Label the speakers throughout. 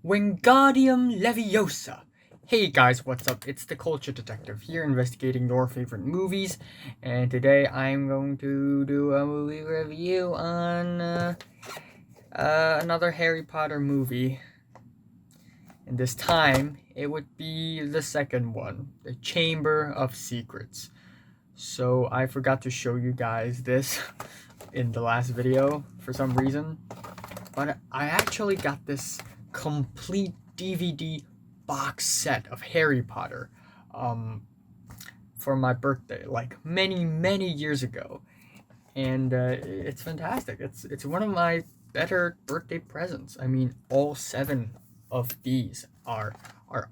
Speaker 1: Wingardium Leviosa. Hey guys, what's up? It's the Culture Detective here, investigating your favorite movies, and today I'm going to do a movie review on another Harry Potter movie. And this time, it would be the second one, The Chamber of Secrets. So I forgot to show you guys this in the last video for some reason, but I actually got this complete DVD box set of Harry Potter for my birthday, like many years ago, and it's fantastic. It's one of my better birthday presents. I mean, all 7 of these are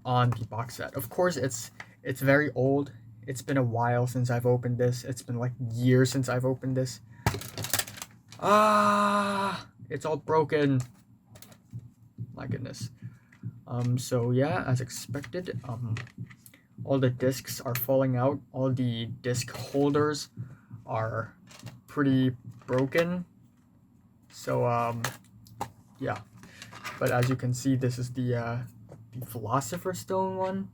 Speaker 1: on the box set. Of course, it's very old. It's been a while since I've opened this. It's been like years since I've opened this. It's all broken. My goodness. So yeah, as expected, all the discs are falling out. All the disc holders are pretty broken. So yeah. But as you can see, this is the Philosopher's Stone one,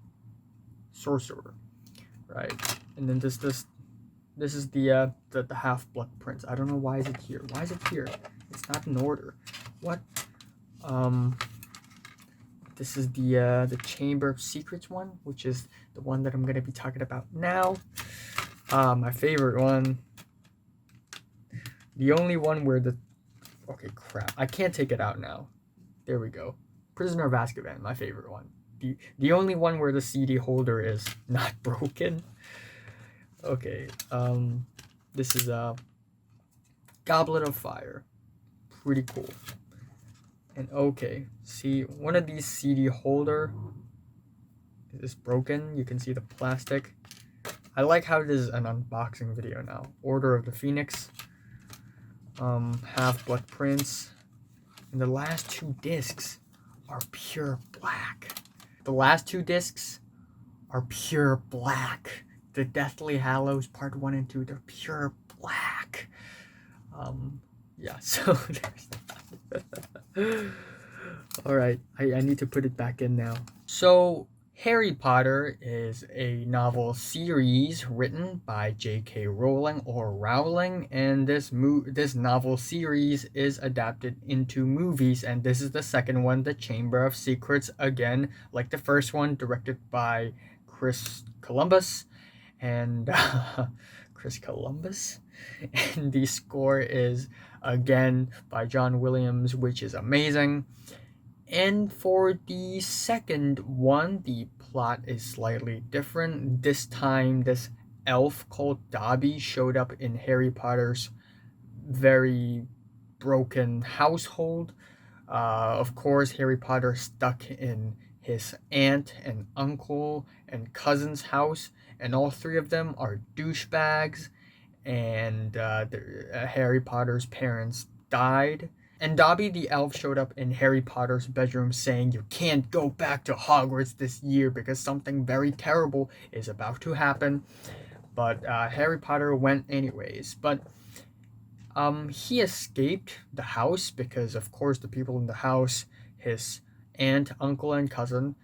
Speaker 1: Sorcerer, right? And then this is the Half-Blood Prince. I don't know why is it here. Why is it here? It's not in order. What? This is the Chamber of Secrets one, which is the one that I'm gonna be talking about now. My favorite one. The only one where okay, crap. I can't take it out now. There we go. Prisoner of Azkaban, my favorite one. The only one where the CD holder is not broken. Okay, this is a Goblet of Fire. Pretty cool. And okay, see, one of these CD holder is broken. You can see the plastic. I like how this is an unboxing video now. Order of the Phoenix, Half-Blood Prince, and the last 2 discs are pure black. The last 2 discs are pure black. The Deathly Hallows Part 1 and 2, they're pure black. Yeah, so there's that. Alright, I need to put it back in now. So, Harry Potter is a novel series written by J.K. Rowling or Rowling, and this novel series is adapted into movies, and this is the second one, The Chamber of Secrets, again, like the first one, directed by Chris Columbus, and and the score is again by John Williams, which is amazing. And for the second one, the plot is slightly different. This time, this elf called Dobby showed up in Harry Potter's very broken household. Of course, Harry Potter stuck in his aunt and uncle and cousin's house, and all 3 of them are douchebags, and Harry Potter's parents died. And Dobby the elf showed up in Harry Potter's bedroom saying, "You can't go back to Hogwarts this year because something very terrible is about to happen." But Harry Potter went anyways. But he escaped the house because, of course, the people in the house, his aunt, uncle, and cousin,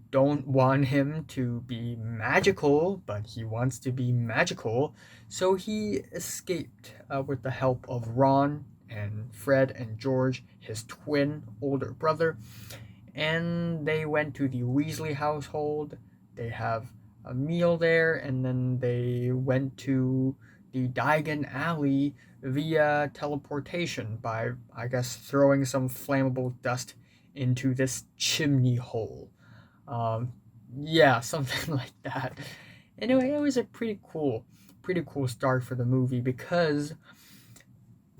Speaker 1: don't want him to be magical, but he wants to be magical. So he escaped with the help of Ron and Fred and George, his twin older brother. And they went to the Weasley household. They have a meal there, and then they went to the Diagon Alley via teleportation by, I guess, throwing some flammable dust into this chimney hole. Yeah, something like that. Anyway, it was a pretty cool start for the movie, because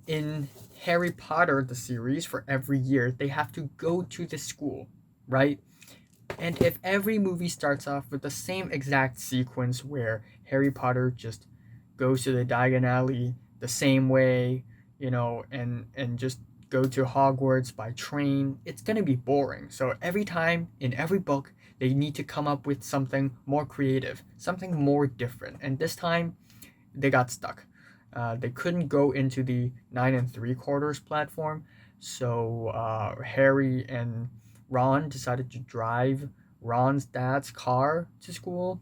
Speaker 1: in Harry Potter, the series, for every year, they have to go to the school, right? And if every movie starts off with the same exact sequence where Harry Potter just goes to the Diagon Alley the same way, you know, and just go to Hogwarts by train, it's gonna be boring. So every time, in every book, they need to come up with something more creative, something more different. And this time, they got stuck. They couldn't go into the 9 3/4 platform, so Harry and Ron decided to drive Ron's dad's car to school,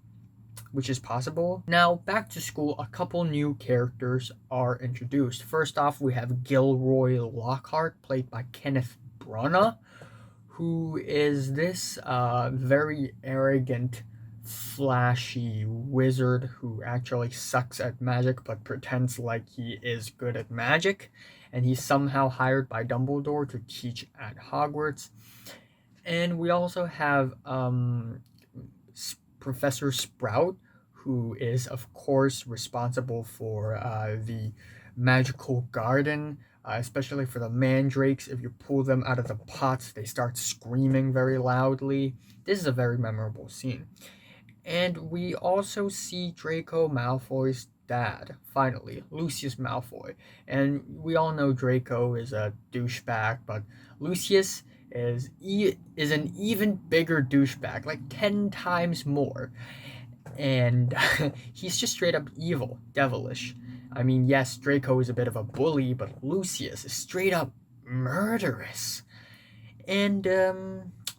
Speaker 1: which is possible. Now, back to school, a couple new characters are introduced. First off, we have Gilroy Lockhart, played by Kenneth Branagh, who is this very arrogant, flashy wizard who actually sucks at magic but pretends like he is good at magic. And he's somehow hired by Dumbledore to teach at Hogwarts. And we also have Professor Sprout, who is, of course, responsible for the magical garden, especially for the mandrakes. If you pull them out of the pots, they start screaming very loudly. This is a very memorable scene. And we also see Draco Malfoy's dad, finally, Lucius Malfoy. And we all know Draco is a douchebag, but Lucius is an even bigger douchebag, like 10 times more. And he's just straight up evil, devilish. I mean, yes, Draco is a bit of a bully, but Lucius is straight up murderous. And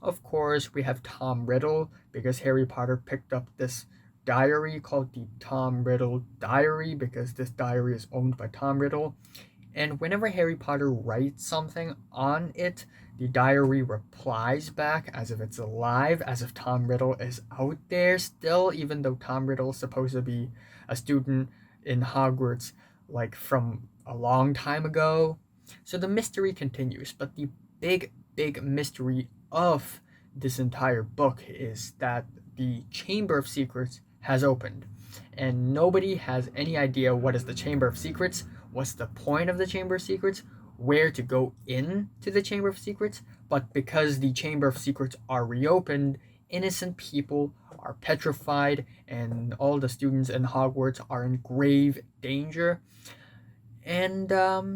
Speaker 1: of course, we have Tom Riddle, because Harry Potter picked up this diary called the Tom Riddle Diary, because this diary is owned by Tom Riddle. And whenever Harry Potter writes something on it, the diary replies back as if it's alive, as if Tom Riddle is out there still, even though Tom Riddle is supposed to be a student in Hogwarts, like from a long time ago. So the mystery continues, but the big mystery of this entire book is that the Chamber of Secrets has opened, and nobody has any idea what is the Chamber of Secrets, what's the point of the Chamber of Secrets, where to go into the Chamber of Secrets. But because the Chamber of Secrets are reopened, innocent people are petrified, and all the students in Hogwarts are in grave danger. And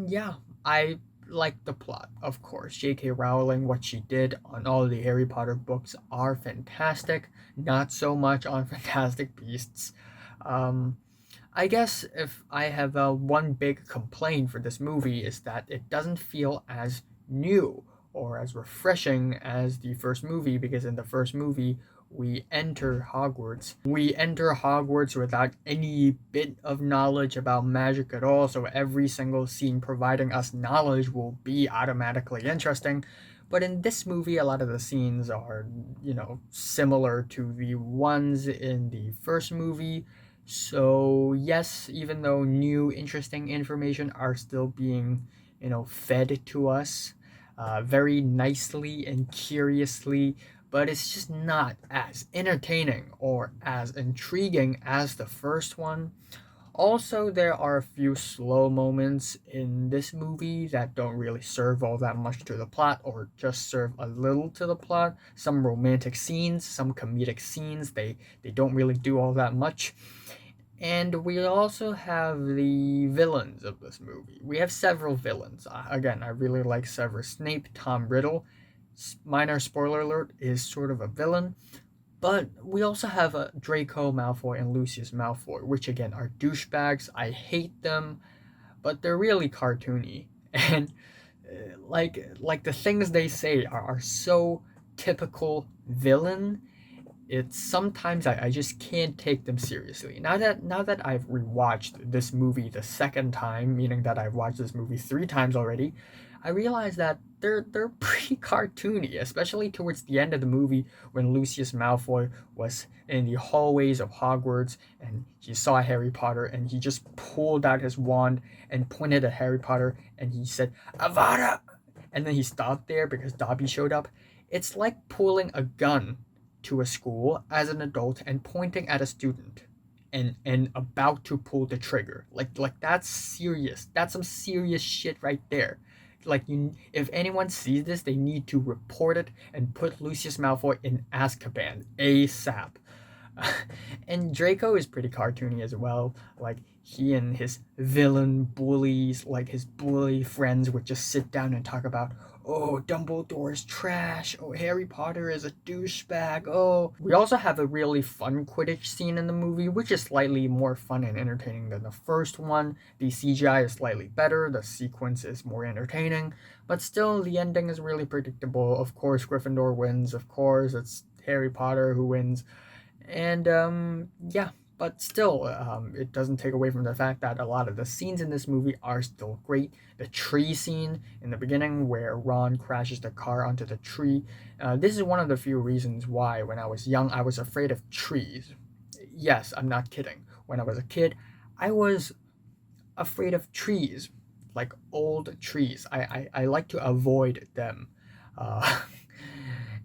Speaker 1: yeah, I like the plot, of course. J.K. Rowling, what she did on all the Harry Potter books are fantastic. Not so much on Fantastic Beasts. I guess if I have one big complaint for this movie is that it doesn't feel as new or as refreshing as the first movie, because in the first movie we enter Hogwarts. We enter Hogwarts without any bit of knowledge about magic at all, so every single scene providing us knowledge will be automatically interesting. But in this movie, a lot of the scenes are, similar to the ones in the first movie. So, yes, even though new interesting information are still being, fed to us very nicely and curiously, but it's just not as entertaining or as intriguing as the first one. Also, there are a few slow moments in this movie that don't really serve all that much to the plot, or just serve a little to the plot. Some romantic scenes, some comedic scenes, they don't really do all that much. And we also have the villains of this movie. We have several villains. Again, I really like Severus Snape. Tom Riddle, minor spoiler alert, is sort of a villain. But we also have Draco Malfoy and Lucius Malfoy, which again are douchebags. I hate them, but they're really cartoony. And like the things they say are so typical villain. It's sometimes I just can't take them seriously. Now that I've rewatched this movie the second time, meaning that I've watched this movie 3 times already, I realize that they're pretty cartoony, especially towards the end of the movie when Lucius Malfoy was in the hallways of Hogwarts and he saw Harry Potter and he just pulled out his wand and pointed at Harry Potter and he said, "Avada!" And then he stopped there because Dobby showed up. It's like pulling a gun to a school as an adult and pointing at a student and about to pull the trigger. Like that's serious. That's some serious shit right there. Like, if anyone sees this, they need to report it and put Lucius Malfoy in Azkaban ASAP. And Draco is pretty cartoony as well. Like, he and his villain bullies, like his bully friends, would just sit down and talk about, oh, Dumbledore is trash. Oh, Harry Potter is a douchebag. Oh. We also have a really fun Quidditch scene in the movie, which is slightly more fun and entertaining than the first one. The CGI is slightly better. The sequence is more entertaining. but still the ending is really predictable. Of course, Gryffindor wins. Of course, it's Harry Potter who wins. And yeah, but still, it doesn't take away from the fact that a lot of the scenes in this movie are still great. The tree scene in the beginning, where Ron crashes the car onto the tree. This is one of the few reasons why, when I was young, I was afraid of trees. Yes, I'm not kidding. When I was a kid, I was afraid of trees, like old trees. I like to avoid them. Uh,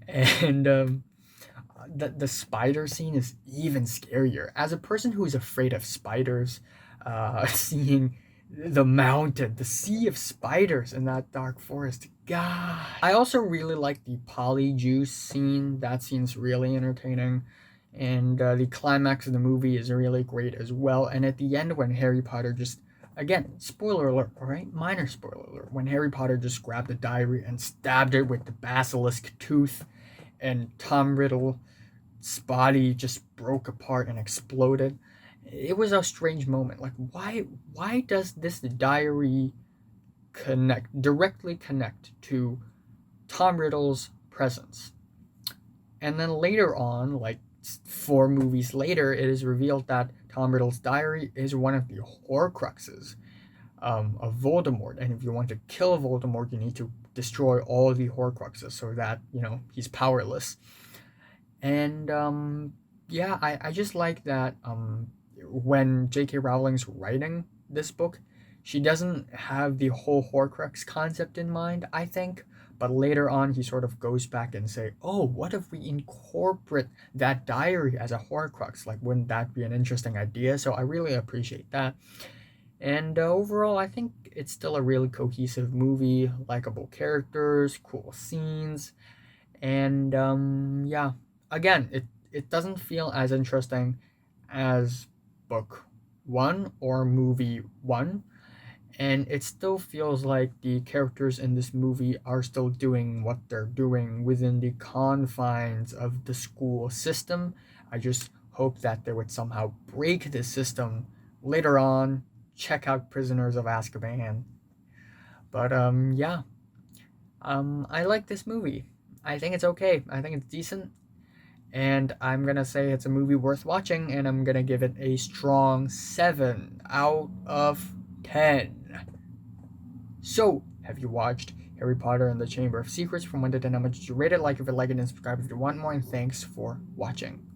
Speaker 1: and the spider scene is even scarier. As a person who is afraid of spiders, seeing the mountain, the sea of spiders in that dark forest, God. I also really like the polyjuice scene. That scene's really entertaining. And the climax of the movie is really great as well. And at the end, when Harry Potter just, again, spoiler alert, all right? Minor spoiler alert. When Harry Potter just grabbed the diary and stabbed it with the basilisk tooth, and Tom Riddle's body just broke apart and exploded. It was a strange moment. Like, why does this diary directly connect to Tom Riddle's presence? And then later on, like 4 movies later, it is revealed that Tom Riddle's diary is one of the Horcruxes of Voldemort. And if you want to kill Voldemort, you need to destroy all the Horcruxes so that, he's powerless. And yeah, I just like that when J.K. Rowling's writing this book, she doesn't have the whole Horcrux concept in mind, I think. But later on, he sort of goes back and say, "Oh, what if we incorporate that diary as a Horcrux? Like, wouldn't that be an interesting idea?" So I really appreciate that. And overall, I think it's still a really cohesive movie, likable characters, cool scenes, and yeah, again, it doesn't feel as interesting as book one or movie one, and it still feels like the characters in this movie are still doing what they're doing within the confines of the school system. I just hope that they would somehow break the system later on. Check out Prisoners of Azkaban. But yeah, I like this movie. I think it's okay. I think it's decent. And I'm gonna say it's a movie worth watching, and I'm gonna give it a strong 7 out of 10. So, have you watched Harry Potter and the Chamber of Secrets? From 1 to 10, how much did you rate it? Like if you like it, and subscribe if you want more, and thanks for watching.